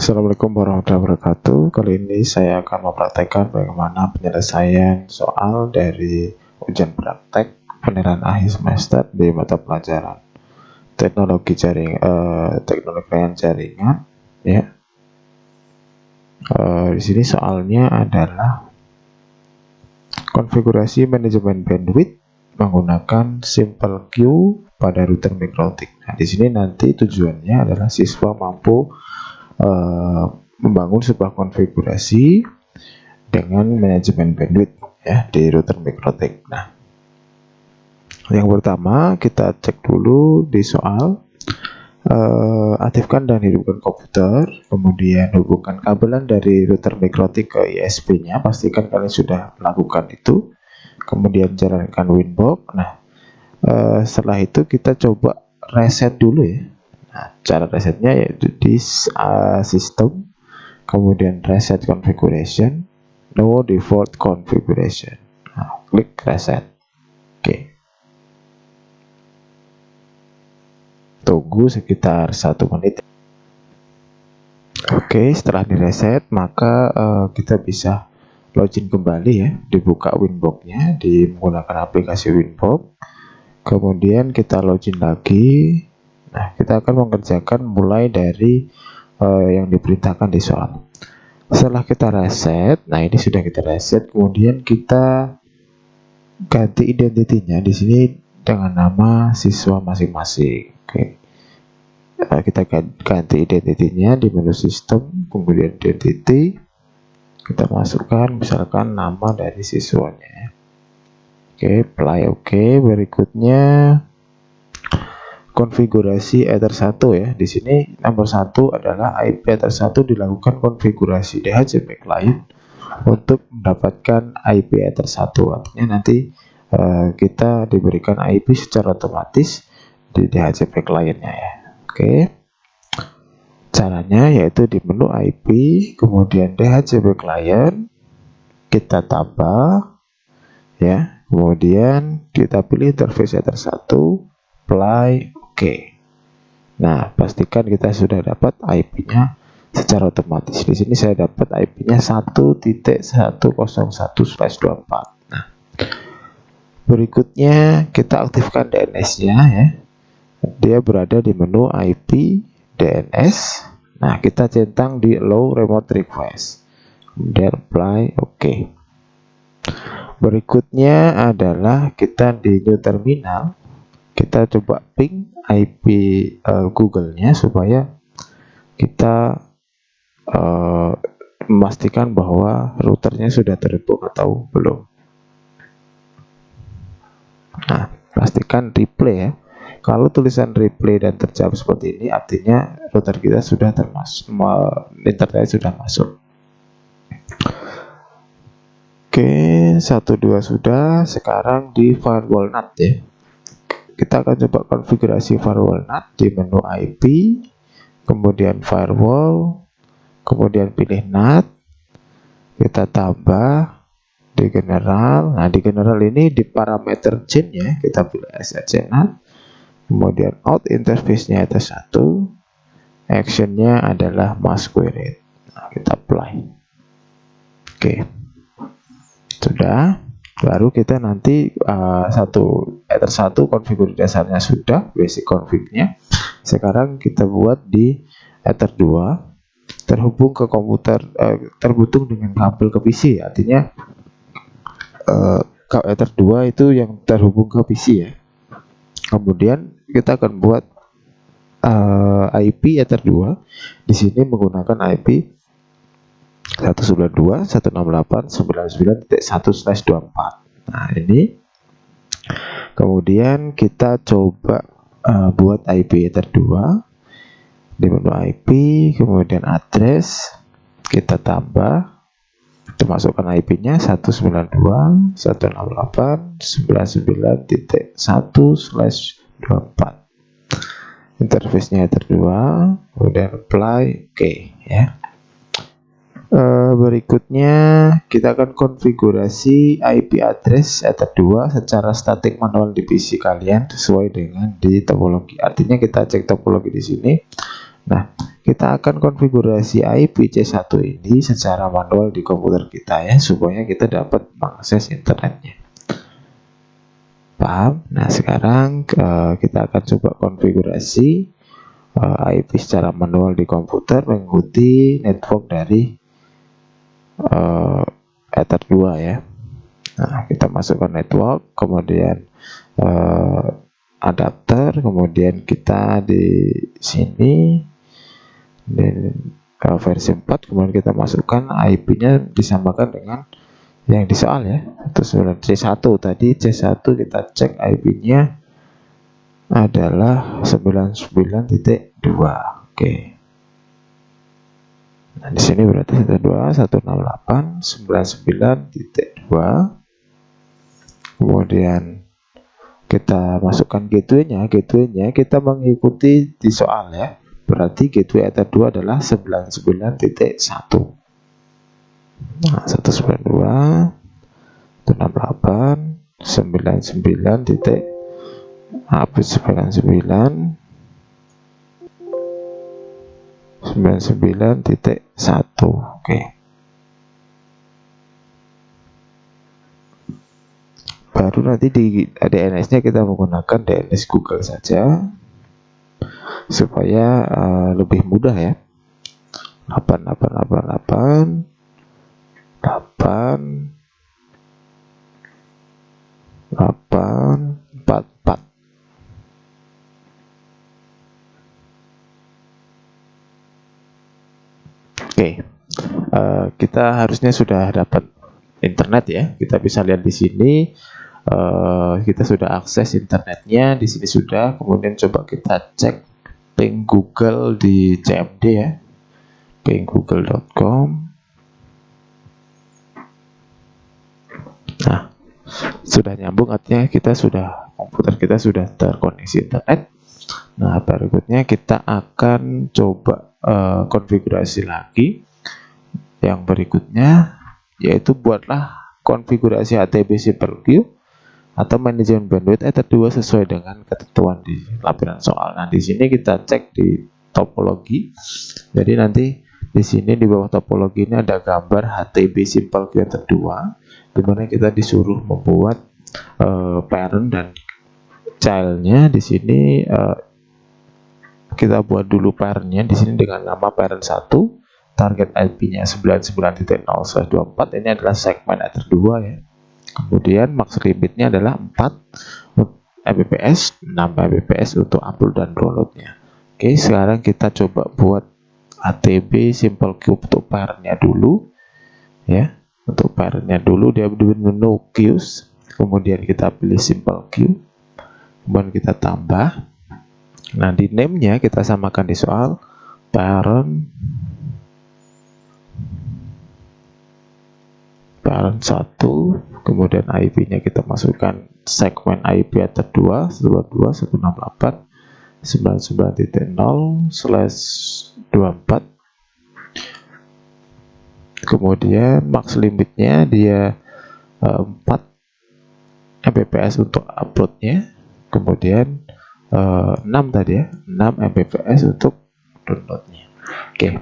Assalamualaikum warahmatullahi wabarakatuh. Kali ini saya akan mempraktekkan bagaimana penyelesaian soal dari ujian praktek penilaian akhir semester di mata pelajaran teknologi jaringan ya. Di sini soalnya adalah konfigurasi manajemen bandwidth menggunakan simple queue pada router MikroTik. Nah, di sini nanti tujuannya adalah siswa mampu membangun sebuah konfigurasi dengan manajemen bandwidth ya di router MikroTik. Nah, yang pertama kita cek dulu di soal, aktifkan dan hidupkan komputer, kemudian hubungkan kabelan dari router MikroTik ke ISP-nya. Pastikan kalian sudah melakukan itu. Kemudian jalankan Winbox. Nah, setelah itu kita coba reset dulu ya. Nah, cara resetnya yaitu di sistem, kemudian reset configuration, no default configuration. Nah, klik reset. Oke. Tunggu sekitar 1 menit. Oke, setelah direset maka kita bisa login kembali ya. Dibuka Winbox-nya menggunakan aplikasi Winbox. Kemudian kita login lagi. Nah, kita akan mengerjakan mulai dari yang diperintahkan di soal. Setelah kita reset, nah ini sudah kita reset, kemudian kita ganti identitinya di sini dengan nama siswa masing-masing. Oke. Kita ganti identitinya di menu sistem, kemudian identity, kita masukkan misalkan nama dari siswanya. Oke, apply. Oke, berikutnya konfigurasi Ether 1 ya. Di sini nomor 1 adalah IP Ether 1 dilakukan konfigurasi DHCP client untuk mendapatkan IP Ether 1. Artinya nanti kita diberikan IP secara otomatis di DHCP clientnya ya. Oke. Caranya yaitu di menu IP, kemudian DHCP client, kita tambah ya. Kemudian kita pilih interface Ether 1, apply. Oke. Nah, pastikan kita sudah dapat IP-nya secara otomatis. Di sini saya dapat IP-nya 1.101/24. Nah, berikutnya kita aktifkan DNS-nya ya. Dia berada di menu IP DNS. Nah, kita centang di allow remote request. Kemudian apply. Oke. Berikutnya adalah kita di new terminal. Kita coba ping IP Google-nya supaya kita memastikan bahwa routernya sudah terhubung atau belum. Nah, pastikan replay ya. Kalau tulisan replay dan terjawab seperti ini, artinya router kita sudah termasuk, internet sudah masuk. Oke, 1-2 sudah. Sekarang di firewall NAT ya. Kita akan coba konfigurasi firewall NAT di menu IP, kemudian firewall, kemudian pilih NAT, kita tambah di general. Nah, di general ini di parameter chain ya, kita pilih SRC NAT, kemudian out interface-nya itu 1, action-nya adalah mask query. Nah, kita apply. Oke, sudah. Baru kita nanti Ether 1 konfigurasi dasarnya sudah, basic config-nya. Sekarang kita buat di Ether 2 terhubung ke komputer, terhubung dengan kabel ke PC. Artinya Ether 2 itu yang terhubung ke PC ya. Kemudian kita akan buat IP Ether 2 di sini menggunakan IP 192.168.99.1/24. Nah, ini kemudian kita coba buat IP Ether 2 di menu IP, kemudian address, kita tambah, kita masukkan IP-nya 192.168.99.1/24. Interface-nya Ether 2, kemudian apply. Oke ya. Berikutnya kita akan konfigurasi IP address Ether 2 secara statik manual di PC kalian sesuai dengan di topologi. Artinya kita cek topologi di sini Nah, kita akan konfigurasi IP C1 ini secara manual di komputer kita ya, supaya kita dapat mengakses internetnya. Paham? Nah, sekarang kita akan coba konfigurasi IP secara manual di komputer mengikuti network dari Ether 2 ya. Nah, kita masukkan network, kemudian adapter, kemudian kita di sini dan versi 4, kemudian kita masukkan IP-nya disamakan dengan yang di soal ya. Itu C1 tadi, C1 kita cek IP-nya adalah 99.2. Oke. Nah, di sini berarti 192.168.99.2. Kemudian kita masukkan gateway-nya. Gateway-nya kita mengikuti di soal ya. Berarti gateway Ether 2 adalah 99.1. Nah, 192.168.99.1. Oke. Baru nanti di DNS-nya kita menggunakan DNS Google saja supaya lebih mudah ya. 8888 844. Oke, kita harusnya sudah dapat internet ya. Kita bisa lihat di sini kita sudah akses internetnya di sini sudah. Kemudian coba kita cek ping Google di CMD ya, ping google.com. Nah, sudah nyambung, artinya komputer kita sudah terkoneksi internet. Nah, berikutnya kita akan coba konfigurasi lagi. Yang berikutnya yaitu buatlah konfigurasi HTTP Simple Queue atau manajemen bandwidth Ether 2 sesuai dengan ketentuan di lampiran soal. Nah, di sini kita cek di topologi. Jadi nanti di sini di bawah topologi ini ada gambar HTTP Simple Queue Ether 2, di mana kita disuruh membuat parent dan childnya. Di sini kita buat dulu parentnya di sini dengan nama parent 1. Target IP-nya 99.0/24. Ini adalah segmen Ether 2 ya. Kemudian max limitnya adalah 4 Mbps, 6 Mbps untuk upload dan downloadnya. Oke, sekarang kita coba buat HTTP Simple Queue untuk parentnya dulu ya. Untuk parentnya dulu dia di menu queues, kemudian kita pilih Simple Queue, kemudian kita tambah. Nah, di name-nya kita samakan di soal parent 1, kemudian IP-nya kita masukkan segmen IP Ether 2 192.168.99.0/24. Kemudian max limitnya dia 4 Mbps untuk uploadnya, kemudian 6 tadi ya, 6 Mbps untuk downloadnya. Oke.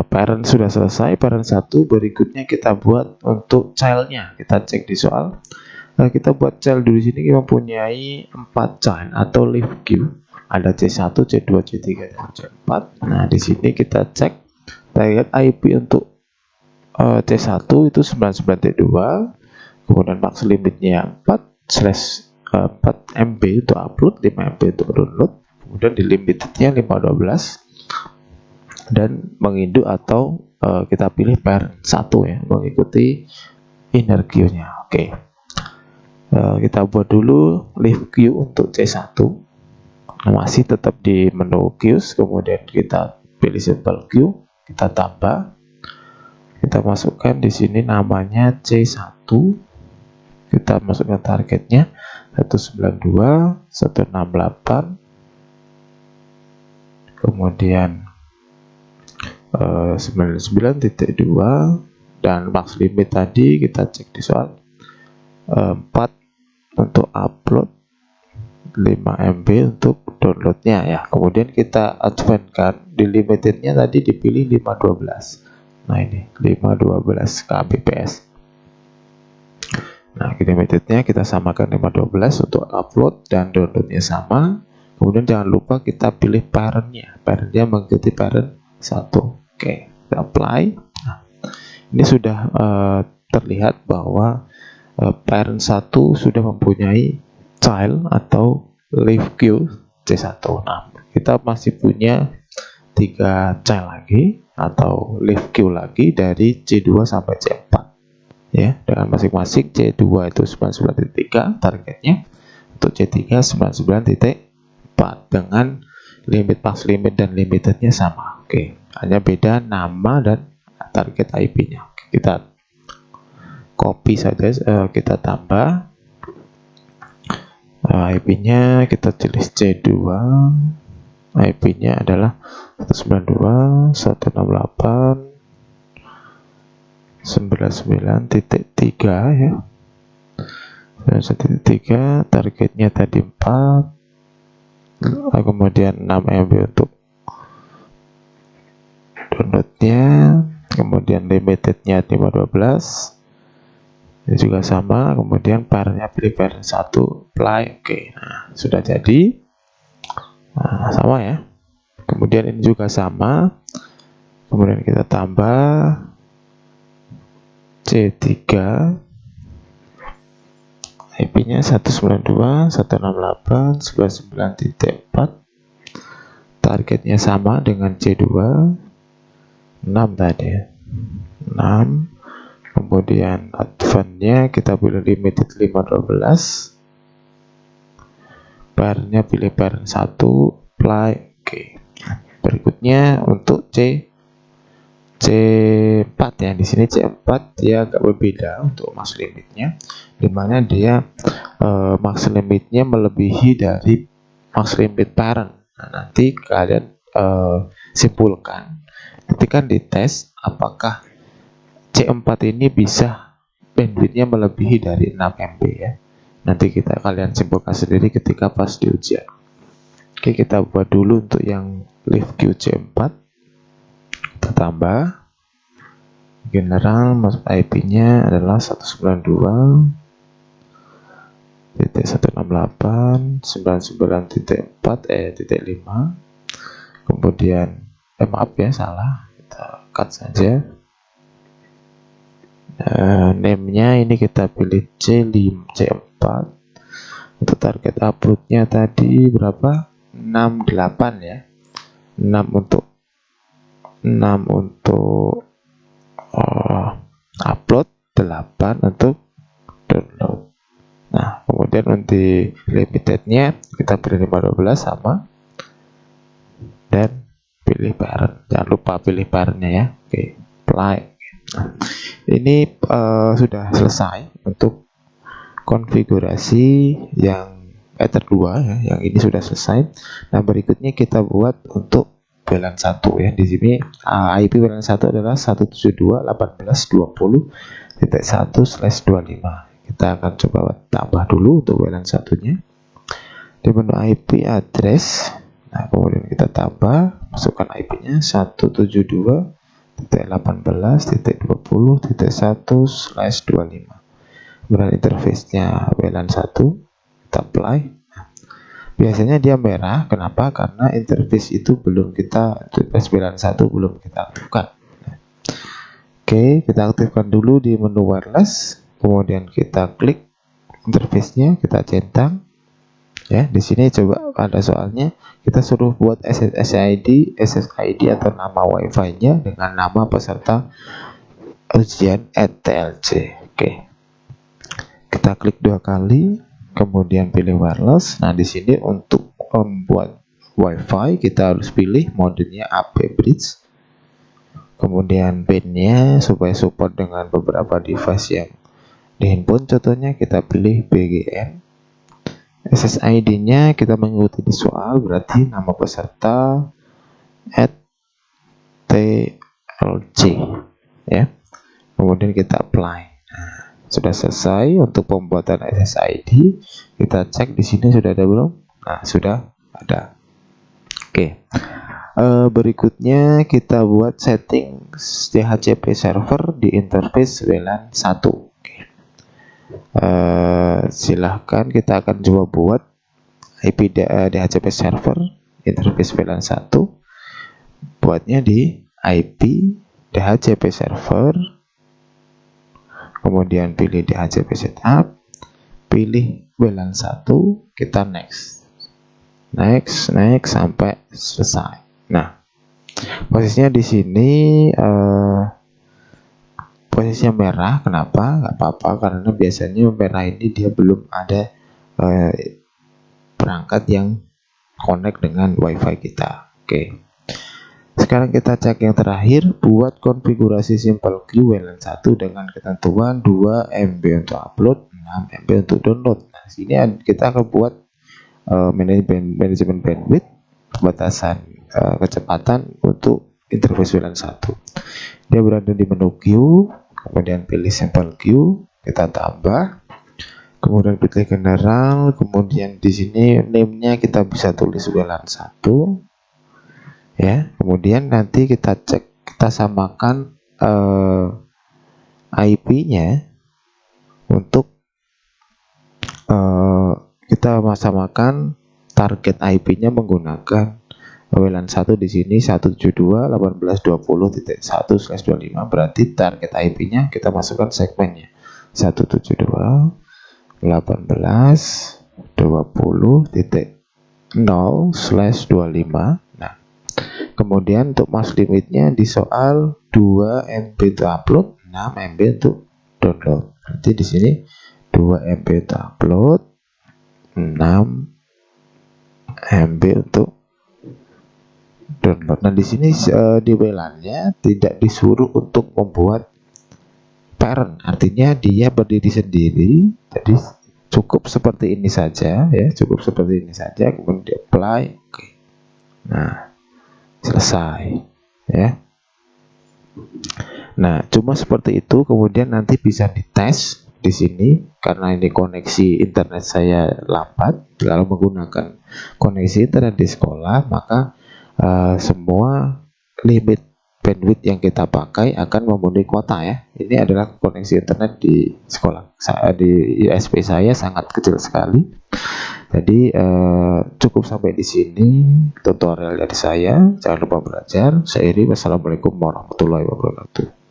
Parent sudah selesai, parent 1. Berikutnya kita buat untuk childnya. Kita cek di soal. Kita buat child dulu. Sini kita mempunyai 4 child atau leaf queue. Ada C1, C2, C3, dan C4. Nah, di sini kita cek. Kita lihat IP untuk C1 itu 99.2. Kemudian max limitnya 4 MB untuk upload, 5 MB untuk download. Kemudian di limitednya 512 dan menginduk atau kita pilih parent 1 ya, mengikuti inner queue-nya. Oke. Kita buat dulu leaf queue untuk C1. Masih tetap di menu queues, kemudian kita pilih simple queue, kita tambah. Kita masukkan di sini namanya C1. Kita masukkan targetnya 192.168, kemudian 99.2, dan max limit tadi kita cek di soal 4 untuk upload, MB untuk downloadnya ya. Kemudian kita advance-kan di limitednya tadi dipilih 512. Nah ini 512 kbps. Nah limitednya kita samakan 512 untuk upload dan downloadnya sama. Kemudian jangan lupa kita pilih parentnya. Parentnya mengikuti parent 1. Oke, kita apply. Nah, ini sudah terlihat bahwa parent 1 sudah mempunyai child atau live queue C1. Nah, kita masih punya 3 child lagi atau live queue lagi dari C2 sampai C4 ya, dengan masing-masing C2 itu 99.3 targetnya, untuk C3 99.4 dengan limit max limit dan limitednya sama. Oke, hanya beda nama dan target IP-nya. Kita copy saja, kita tambah IP-nya, kita tulis C2, IP-nya adalah 192.168.99.3 ya. 1.3, targetnya tadi 4, kemudian 6 MB untuk downloadnya, kemudian limitednya 512. Ini juga sama, kemudian parentnya pilih parent 1, apply. Oke, nah sudah jadi. Nah, sama ya. Kemudian ini juga sama, kemudian kita tambah C3, IP-nya 192.168.99.4, targetnya sama dengan C2, 6 tadi ya, 6. Kemudian advance-nya kita pilih limited 512, parentnya pilih parent 1, apply. Oke. Berikutnya untuk C4 ya, di sini C4 dia agak berbeda untuk max limitnya, dimana dia max limitnya melebihi dari max limit parent. Nah, nanti kalian simpulkan ketika dites apakah C4 ini bisa bandwidthnya melebihi dari 6 MB ya. Nanti kalian simpulkan sendiri ketika pas di ujian. Oke, kita buat dulu untuk yang live queue C4. Kita tambah general, IP-nya adalah 192.168.99.4 kemudian maaf ya, salah, kita cut saja. Name-nya ini kita pilih C4. Untuk target upload-nya tadi berapa? 68 ya. 6 untuk upload, 8 untuk download. Nah, kemudian untuk limitednya kita pilih 512 sama, dan pilih parent. Jangan lupa pilih parentnya ya. Oke, apply. Nah, ini sudah selesai untuk konfigurasi yang kedua ya, yang ini sudah selesai. Nah, berikutnya kita buat untuk VLAN 1 ya. Di sini IP VLAN 1 adalah 172.18.20.1/25. Kita akan coba tambah dulu untuk VLAN 1-nya. Di menu IP address, nah kemudian kita tambah, masukkan IP-nya 172.18.20.1/25. Kemudian interface-nya VLAN 1, kita apply. Biasanya dia merah, kenapa? Karena interface itu belum kita, interface VLAN 1 belum kita aktifkan. Oke, kita aktifkan dulu di menu wireless, kemudian kita klik interface-nya, kita centang. Ya, di sini coba ada soalnya, kita suruh buat SSID atau nama WiFi-nya dengan nama peserta ujian @tlc. Oke. Kita klik 2 kali, kemudian pilih wireless. Nah, di sini untuk membuat WiFi kita harus pilih modenya AP Bridge. Kemudian pin-nya supaya support dengan beberapa device yang di handphone, contohnya kita pilih BGN. SSID-nya kita mengikuti di soal, berarti nama peserta @tlc ya. Kemudian kita apply. Sudah selesai untuk pembuatan SSID. Kita cek di sini sudah ada belum? Nah, sudah ada. Oke. Berikutnya kita buat setting DHCP server di interface WLAN 1. Oke. Silahkan kita akan coba buat IP DHCP server interface WLAN 1. Buatnya di IP DHCP server, kemudian pilih DHCP setup, pilih WLAN 1, kita next sampai selesai. Nah, posisinya di sini posisinya merah. Kenapa? Nggak apa-apa, karena biasanya merah ini dia belum ada perangkat yang connect dengan WiFi kita. Oke. Sekarang kita cek yang terakhir, buat konfigurasi simple queue WLAN 1 dengan ketentuan 2 MB untuk upload, 6 MB untuk download. Nah, sini kita akan buat manajemen bandwidth, batasan kecepatan untuk interface WLAN 1. Dia berada di menu queue, kemudian pilih simple queue, kita tambah, kemudian pilih general, kemudian di sini name-nya kita bisa tulis WLAN 1 ya. Kemudian nanti kita cek, kita samakan IP-nya untuk kita samakan target IP-nya menggunakan WLAN 1 di sini 172.18.20.1/25, berarti target IP-nya kita masukkan segmennya 172.18.20.0/25. Nah, kemudian untuk max limitnya di soal 2 MB untuk upload, 6 MB untuk download. Berarti di sini 2 MB untuk upload, 6 MB untuk download. Nah, di sini di WLAN-nya tidak disuruh untuk membuat parent, artinya dia berdiri sendiri. Jadi cukup seperti ini saja ya, cukup seperti ini saja, kemudian di apply. Oke. Nah, selesai ya. Nah, cuma seperti itu. Kemudian nanti bisa dites di sini, karena ini koneksi internet saya lambat. Kalau menggunakan koneksi internet di sekolah, maka semua limit bandwidth yang kita pakai akan memenuhi kuota ya. Ini adalah koneksi internet di sekolah. Di ISP saya sangat kecil sekali. Jadi cukup sampai di sini tutorial dari saya. Jangan lupa belajar. Saya Iri. Wassalamualaikum warahmatullahi wabarakatuh.